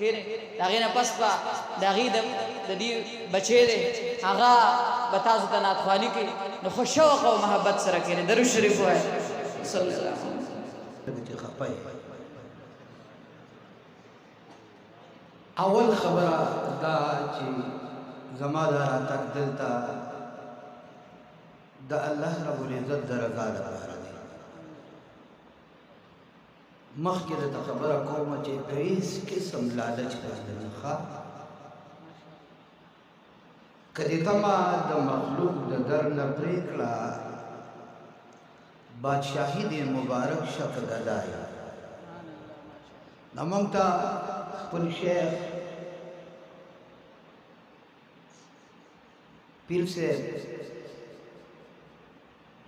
کېنه د هغې نه پس به د هغې د دې بچی دی هغه به تاسو ته نعتخواني کوي نو خو شوق او محبت سره کېنه درود شریف ووایه صلی الله علیه وسلم اول خبره دا چې زما دا راتګ دلته د الله رب العزت د رضا لپاره دی مخکې درته خبره کومه چې په هېڅ قسم لالچ باندې نه ښه که دې تمه د مخلوق د در نه پرې کړه بادشاهي دې مبارک شکل ادا یې نو موږ ته خپل شیخ پیر صاحب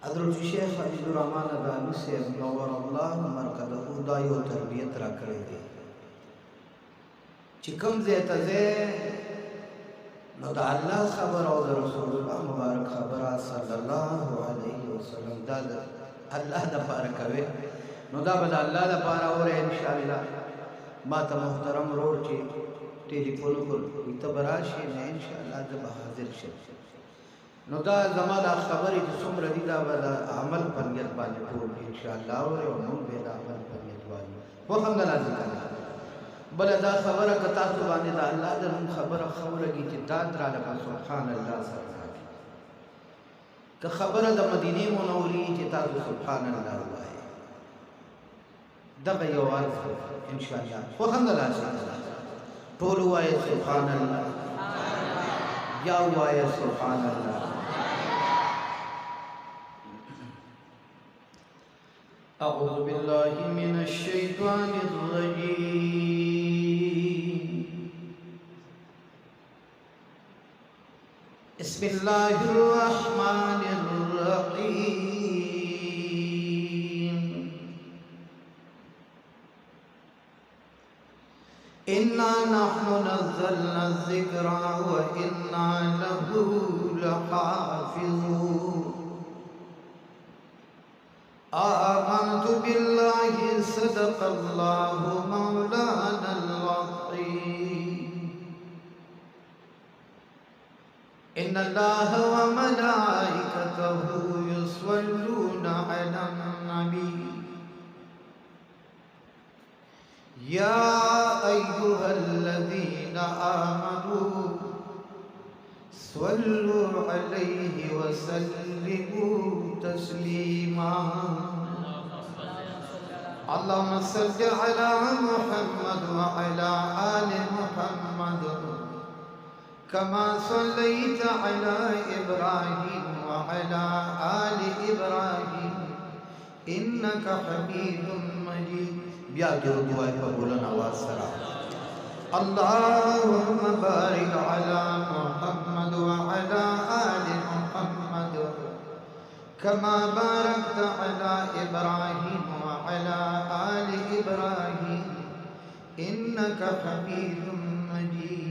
حضرت شیخ حبیب الرحمن ادانی صاحب نور الله مرکزه دا یو تربیت را کړی دی چې کوم ځای ته ځې نو د الله خبر او د رسول الله مبارک خبره صلی الله علیه وسلم دا د الله دپاره کوي نو دا به د الله دپاره اورې انشاءالله ما ته محترم ورور چې ټلیفون وکړ وایي ته به راشې نه انشاءالله زه به حاضر شم نو دا زما دا خبرې چې څومره دي دا به د عمل په نیت باندې ټول انشاءالله اورې او موږ به د عمل په نیت باندې خوښ همدلله ذکر بله دا خبره که تاسو باندې د الله د نوم خبره ښه ولګي چې دا دراله په سبحان الله سره راکړي که خبره د مدینې منورې چې تاسو سبحان الله ووایئ دغه یو عرض انشاءالله خوښ همدلله ټول ووایئ سبحان الله یا ووایئ سبحان الله أعوذ بالله من الشيطان الرجيم بسم الله الرحمن الرحيم إنا نحن نزلنا الذكر وإنا له لحافظون آمنت بالله صدق الله مولانا العظيم إن الله وملائكته يصلون على النبي يا أيها الذين آمنوا صلوا عليه وسلموا تسليما اللهم صل على محمد وعلى آل محمد كما صليت على إبراهيم وعلى آل إبراهيم إنك حميد مجيد بیا جو دعا قبولنا واسرا اللهم بارك على محمد وعلى آل محمد كما باركت على إبراهيم وعلى آل إبراهيم إنك حميد مجيد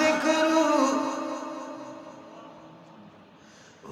ذکرو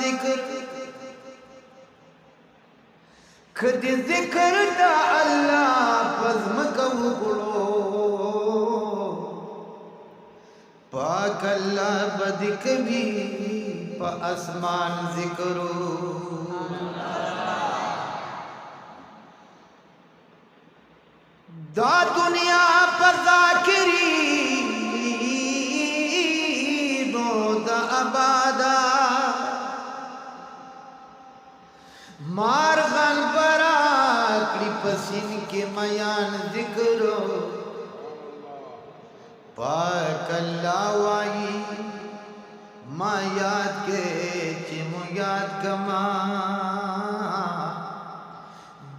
ذکر خد ذکر دا اللہ پزم کو گڑو پاک اللہ بدک بھی پا اسمان ذکرو دا دنیا پر ذاکری نو دا عبادا مارغان برا کڑی پسین کے میان ذکرو پاک اللہ وائی ما یاد کے چمو یاد کما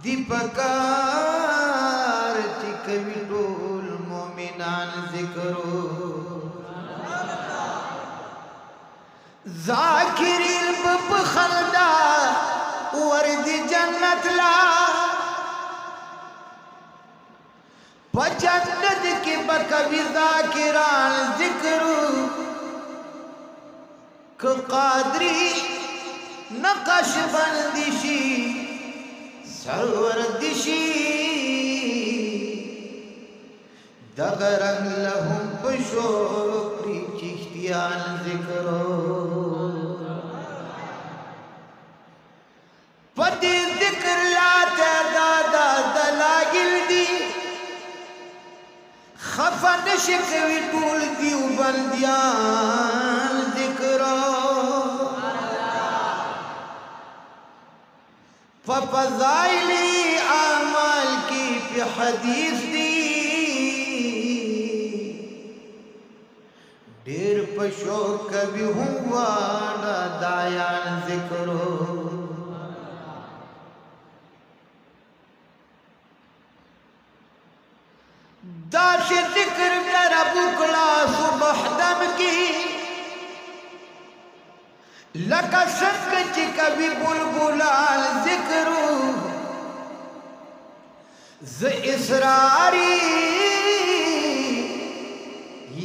دیپکار چکوی ٹول مومنان ذکرو ذاکری البب خلدہ ورد جنت لا پا جنت کی بکوی ذاکران ذکرو قادری نقش بندشی سروردشی دغرن لهم بشوقی چشتیان ذکرو پتی ذکر لا تعدادا دلائل دی خفن شکوی طول دیو بندیان ذکرو ففضائلی اعمال کی پی حدیث دی دیر پشو کبھی ہوا دایان ذکرو داش ذکر میرا بکلا صبح دم کی لکا سنگ چی کبھی بلبلال ذکرو ز اسراری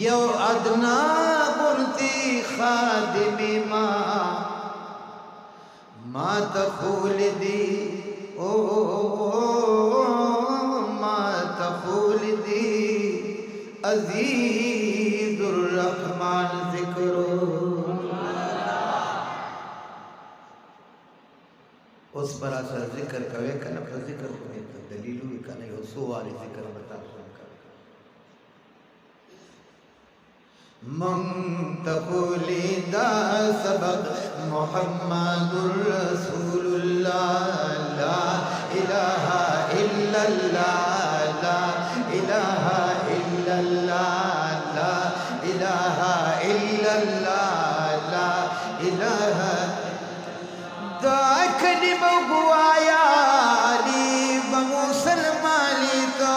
یو ادنا بنتی خادمی ما تخول دی ما تخول دی عزیز الرحمن ذکرو اس پر اثر ذکر کوئے کنا پر ذکر کوئے دلیلو کنا یو سو والی ذکر بتا سن من تقولی دا سبق محمد رسول اللہ لا الہ الا اللہ لا الہ الا اللہ لا الہ الا اللہ لا الہ دا کلمہ گوایا لی بمسلمانی تو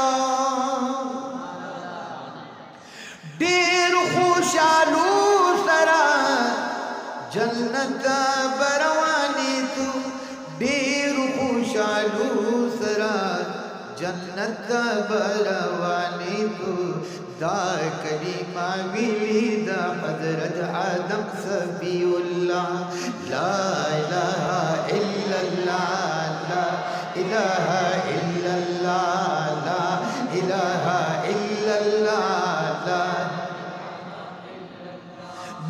دیر خوشالو سرا جنت بروانی تو دیر خوشالو سرا جنت بروانی تو دا کلمہ ویلی دا حضرت آدم صفی اللہ لا الہ الا اللہ لا الہ الا اللہ لا الہ الا اللہ لا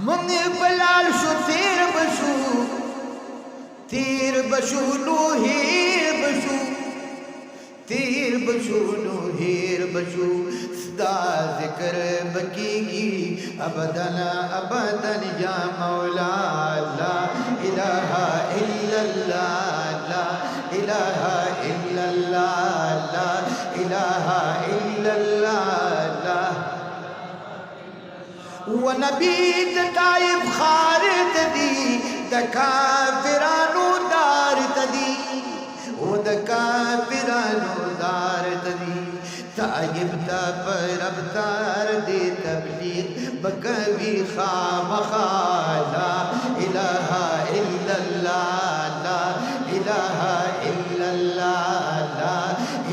من بلال شو تیر بشو نو ہیر بشو تیر بشو نو ہیر بشو صدا ذکر بکیگی ابدن ابدن یا مولا لا الہ الا اللہ لا الہ الا اللہ لا الہ الا اللہ لا ونبی تائب خارت دی دکافرانو دارت دی ودکافرانو دارت دی تائب تا پرب تار دی تبلیغ بکوی خامخا لا الہ الا اللہ لا الہ الا اللہ لا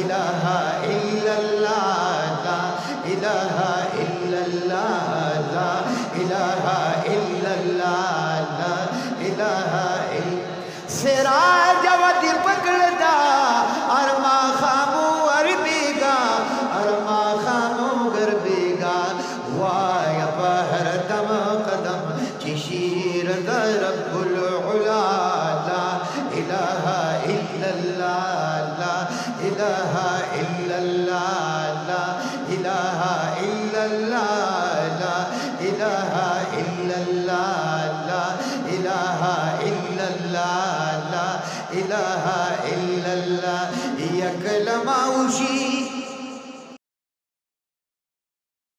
الہ الا اللہ لا الہ الا اللہ لا الہ الا اللہ لا الہ الا سراج ودی پکڑتا ارما خامو اربیگا ارما خامو گربیگا وایا پہر دم قدم چشیر در رب العلا لا الہ الا اللہ لا الہ الا اللہ لا الہ الا اللہ لا الہ الا اللہ لا الہ الا اللہ لا الہ الا اللہ یک لمعوشی